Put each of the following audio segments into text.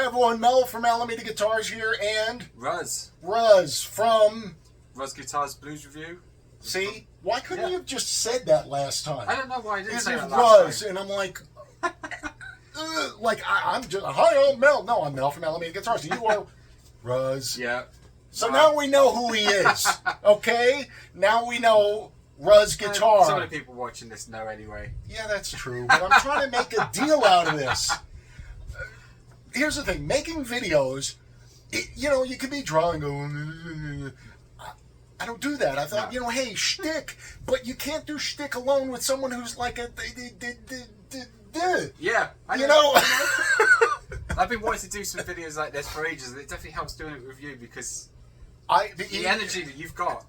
Hi everyone, Mel from Alameda Guitars here, and Ruzz from Ruzz Guitar's Blues Revue. See, why couldn't you have just said that last time? I don't know why I didn't say that last time. And I'm like, I'm just hi, I'm Mel. No, I'm Mel from Alameda Guitars. You are Ruzz. Yeah. So now we know who he is. Okay, now we know Ruzz Guitar. So many people watching this know anyway. Yeah, that's true. But I'm trying to make a deal out of this. Here's the thing: making videos, you could be drawing, going. I don't do that. I thought, hey, shtick, but you can't do shtick alone with someone who's like a. Yeah, I know. I've been wanting to do some videos like this for ages, and it definitely helps doing it with you because the energy that you've got.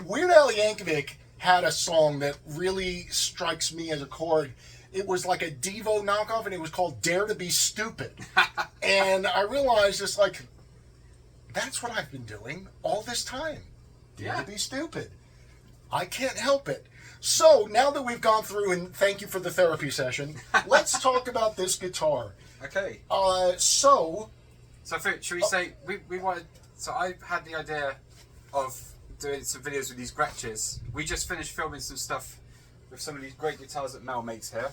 Weird Al Yankovic had a song that really strikes me as a chord. It was like a Devo knockoff, and it was called Dare to Be Stupid. And I realized it's like, that's what I've been doing all this time. Dare to be stupid. I can't help it. So, now that we've gone through, and thank you for the therapy session, let's talk about this guitar. Okay. So should we say, we wanted, so I had the idea of doing some videos with these Gretsches. We just finished filming some stuff with some of these great guitars that Mel makes here,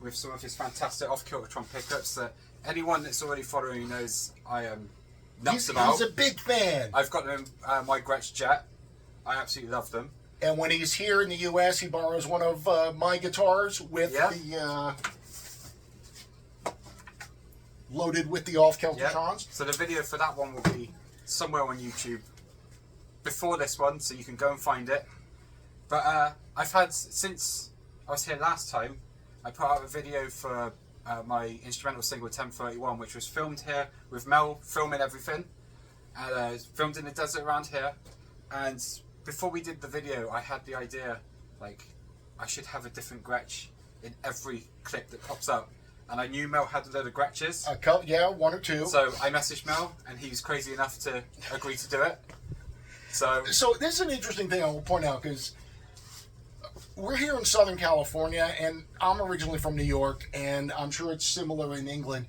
with some of his fantastic off-Kiltron pickups that anyone that's already following knows I am nuts about. He's a big fan. I've got them, my Gretsch Jet. I absolutely love them. And when he's here in the U.S., he borrows one of my guitars with the loaded with the off-Kiltrons. So the video for that one will be somewhere on YouTube before this one, so you can go and find it. But I've had, since I was here last time, I put out a video for my instrumental single 1031, which was filmed here with Mel filming everything, and filmed in the desert around here. And before we did the video, I had the idea, like, I should have a different Gretsch in every clip that pops up. And I knew Mel had a load of Gretches. One or two. So I messaged Mel, and he was crazy enough to agree to do it. So this is an interesting thing I will point out, because we're here in Southern California, and I'm originally from New York, and I'm sure it's similar in England.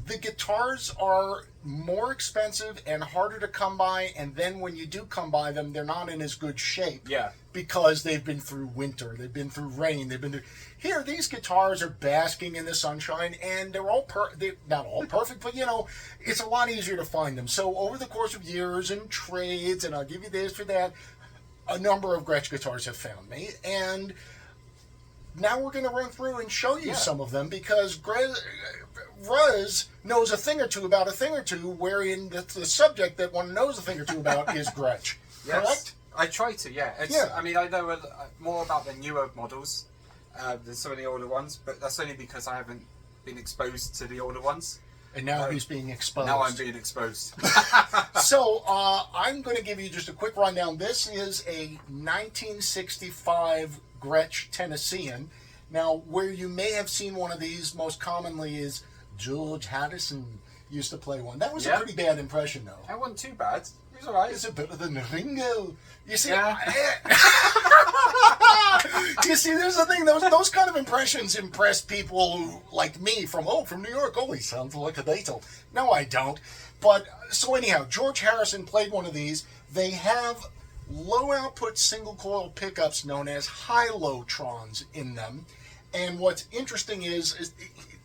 The guitars are more expensive and harder to come by, and then when you do come by them, they're not in as good shape. Yeah. Because they've been through winter, they've been through rain, Here, these guitars are basking in the sunshine, and they're not all perfect, but it's a lot easier to find them. So over the course of years and trades, and I'll give you this for that, a number of Gretsch guitars have found me, and now we're going to run through and show you some of them, because Ruzz knows a thing or two about a thing or two, wherein the subject that one knows a thing or two about is Gretsch. Yes. Correct? I try to, I mean, I know more about the newer models than some of the older ones, but that's only because I haven't been exposed to the older ones. And now he's being exposed. Now I'm being exposed. So, I'm going to give you just a quick rundown. This is a 1965 Gretsch Tennessean. Now, where you may have seen one of these most commonly is George Harrison used to play one. That was a pretty bad impression, though. That wasn't too bad. It was alright. It's better than Ringo. You see, yeah. You see, there's the thing. Those kind of impressions impress people who, like me, from New York. Oh, he sounds like a Beatle. No, I don't. But so anyhow, George Harrison played one of these. They have low output single coil pickups known as high-low-trons in them. And what's interesting is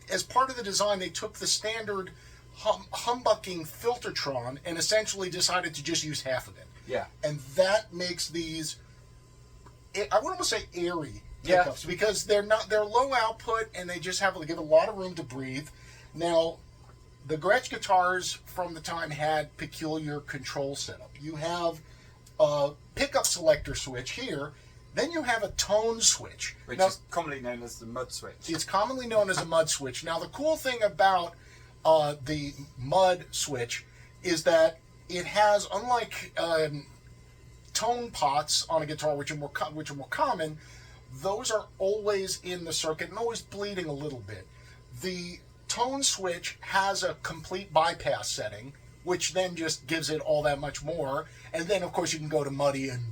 as part of the design, they took the standard humbucking Filtertron and essentially decided to just use half of it. Yeah. And that makes these, I wouldn't want to say airy pickups, because they're low output and they just give a lot of room to breathe. Now, the Gretsch guitars from the time had peculiar control setup. You have a pickup selector switch here, then you have a tone switch. Which is commonly known as the mud switch. It's commonly known as a mud switch. Now, the cool thing about the mud switch is that it has, unlike tone pots on a guitar, which are more common, those are always in the circuit and always bleeding a little bit. The tone switch has a complete bypass setting, which then just gives it all that much more. And then, of course, you can go to muddy and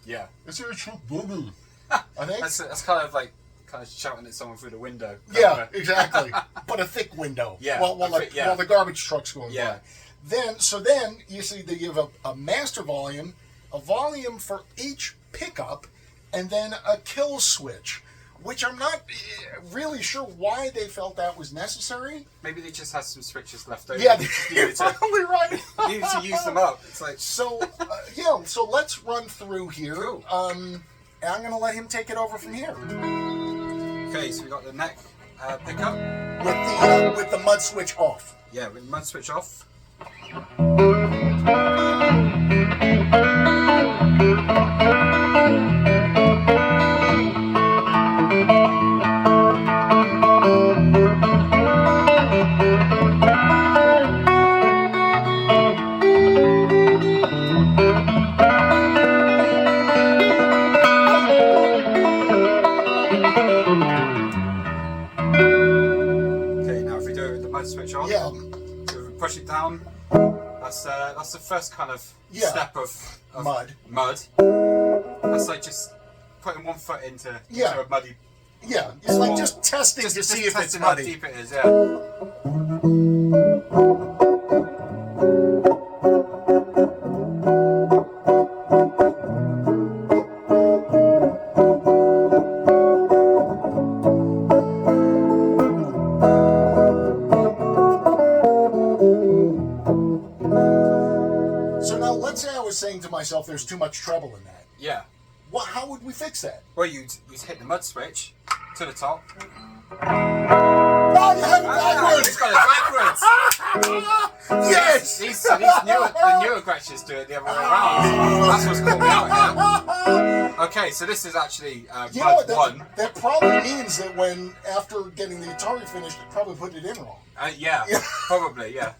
yeah. It's a boogie. I think that's kind of kind of shouting at someone through the window. Yeah, exactly. But a thick window. Yeah. While the garbage truck's going by. Then you see that you have a master volume, a volume for each pickup, and then a kill switch, which I'm not really sure why they felt that was necessary. Maybe they just had some switches left over. Yeah, you're probably right. Needed to use them up. It's like so let's run through here. Cool. And I'm going to let him take it over from here. Okay, so we got the neck pickup with the mud switch off. Yeah, with the mud switch off. Switch on. Yeah. So we push it down. That's the first kind of step of mud. That's like just putting one foot into a muddy. Yeah, it's like just testing to see if it's muddy. How deep it is. Yeah. Saying to myself, there's too much treble in that. Yeah. Well, how would we fix that? Well, you'd hit the mud switch to the top. Oh, you have it backwards! He's got it backwards! Yes! The newer Gretches do it the other way around. That's what's caught me out here. Okay, so this is actually mud 1. That probably means that after getting the Atari finished, it probably put it in wrong. Yeah, probably, yeah.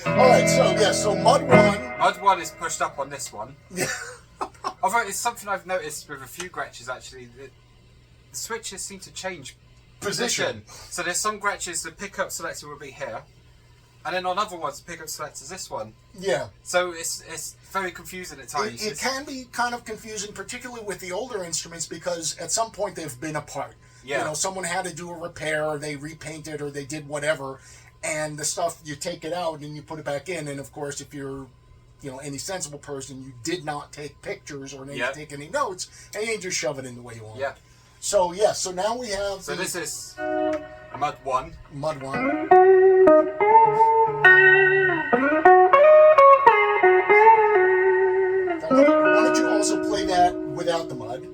Alright, so mud 1. Mud 1 is pushed up on this one. Yeah. Although it's something I've noticed with a few Gretches actually, the switches seem to change position. So there's some Gretches, the pickup selector will be here, and then on other ones, the pickup selector is this one. Yeah. So it's very confusing at times. It can be kind of confusing, particularly with the older instruments, because at some point they've been apart. Yeah. You know, someone had to do a repair, or they repainted, or they did whatever, and the stuff, you take it out and you put it back in, and of course, if you're any sensible person, you did not take pictures or didn't take any notes, and you just shove it in the way you want. Yeah. So, so now we have... So this is mud 1. Mud 1. Why don't you also play that without the mud?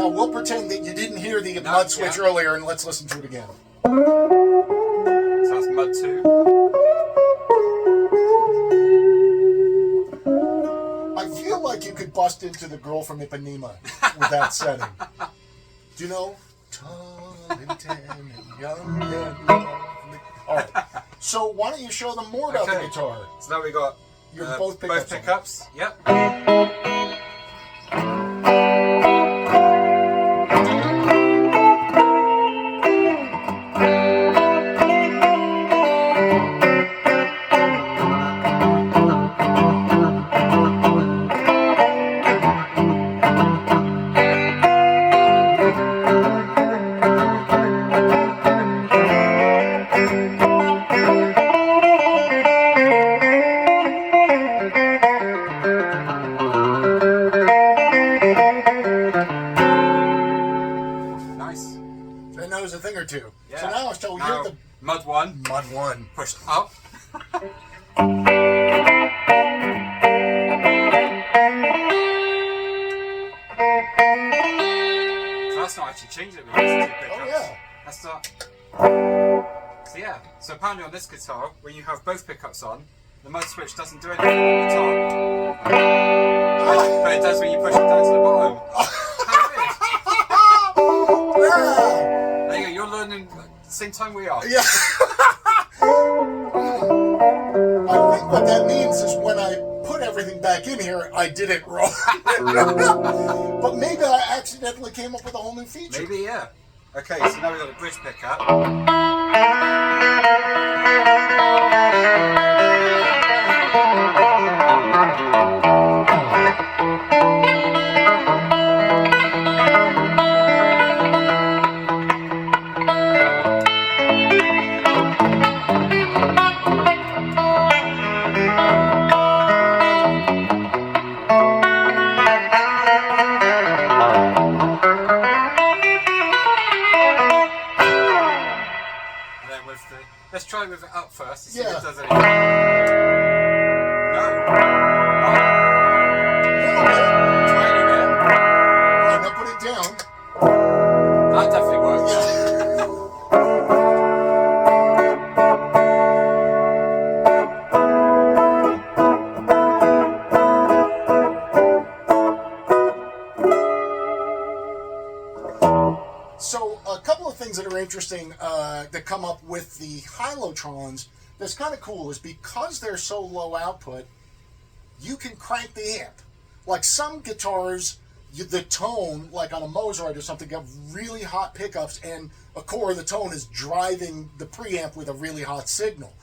We'll pretend that you didn't hear the mud switch earlier, and let's listen to it again. So that's mud 2. I feel like you could bust into the Girl from Ipanema with that setting. Do you know? Tall and tan and young and lovely. Alright, so why don't you show them more about the guitar? So now we got both pickups. Yep. Mud 1. Mud 1. Pushed up. So that's not actually changing it with these 2 pickups. Oh, yeah. That's not... So yeah. So apparently on this guitar, when you have both pickups on, the mud switch doesn't do anything on the top. But it does when you push it down to the bottom. How weird. There you go, you're learning... Same time we are. Yeah. I think what that means is when I put everything back in here, I did it wrong. But maybe I accidentally came up with a whole new feature. Maybe, yeah. Okay, so now we've got the bridge pickup. Let's try with it up first to see if it does anything. No. Tiny bit. Right, now put it down. That definitely works. So a couple of things that are interesting that come up with the Hylotrons that's kind of cool is because they're so low output, you can crank the amp. Like some guitars, the tone, like on a Mozart or something, got really hot pickups and a core of the tone is driving the preamp with a really hot signal.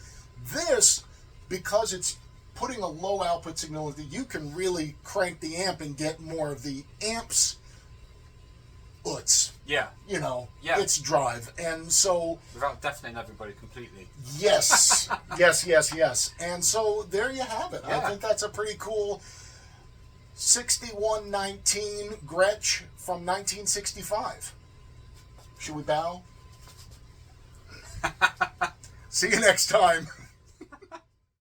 This, because it's putting a low output signal, that you can really crank the amp and get more of the amp's uts. Yeah. You know, yeah. Its drive. And so... Without deafening everybody completely. Yes. yes. And so there you have it. Yeah. I think that's a pretty cool 6119 Gretsch from 1965. Should we bow? See you next time.